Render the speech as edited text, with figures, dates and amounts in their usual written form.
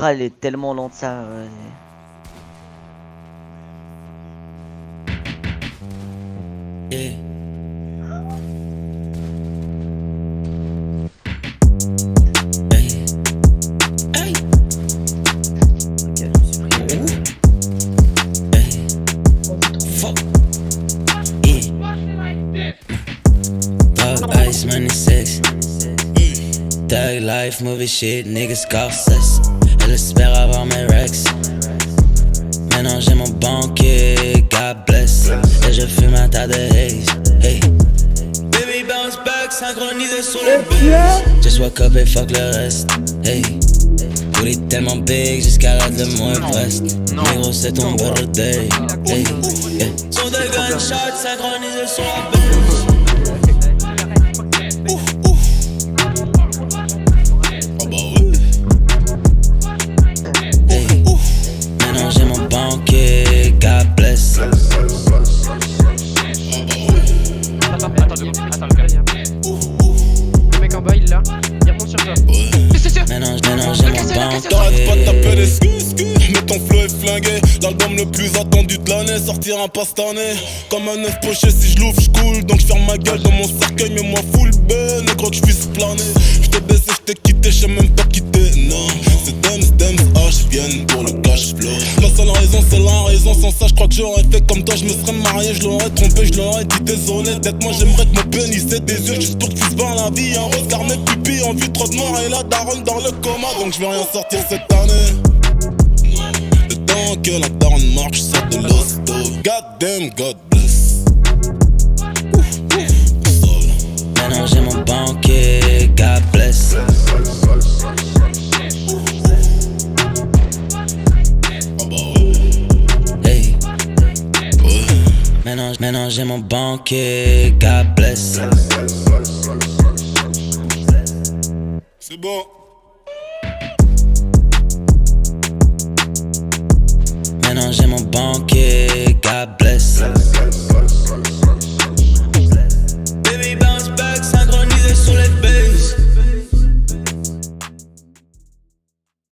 Ah, elle est tellement lente ça. Yeah. Hey. Hey. Ok, je me suis pris. Hey. Fuck. Yeah. Dog ice, money sex. Thug life, movie shit, niggas Scorsese. Elle espère avoir mes rex. Maintenant j'ai mon banquier, God bless. Et je fume un tas de haze. Hey. Baby bounce back, synchronisé sur le buzz. Just woke up et fuck le reste. Hey. Booty tellement big, j'escalade le Mont Everest. Négro c'est ton birthday. Hey. Yeah. Son de gunshot, synchronisé sur la buzz. Maintenant j'ai mon banquier, God bless. Le mec en bas il est là, il remonte sur toi. Maintenant j'ai mon banquier. T'arrêtes pas de taper des skus, mais ton flow est flingué. L'album le plus attendu de l'année sortira pas cette année. Comme un œuf poché, si je l'ouvre, j'coule. Donc j'ferme ma gueule dans mon cercueil, mais moi full ben. Négro que j'puisse planer. J't'ai baissé, j't'ai quitté, j'sais même pas quitter, non. C'est Dems, H viennent pour le cash flow. La seule raison, c'est la raison. Sans ça, j'crois que j'aurais fait comme toi. J'me serais marié, j'l'aurais trompé, j'l'aurais dit désolé. Peut-être moi j'aimerais que mon pénis ait des yeux juste pour que tu se bats la vie. Un regard mes pupilles en vue trop de noir et la daronne dans le coma. Donc j'vais rien sortir cette année. Le temps que la daronne marche, sort de l'hosto. God damn, God bless. Maintenant j'ai mon banquier, God bless. Hey. Maintenant j'ai mon banquier, God bless. C'est bon. Maintenant j'ai mon banquier, God bless.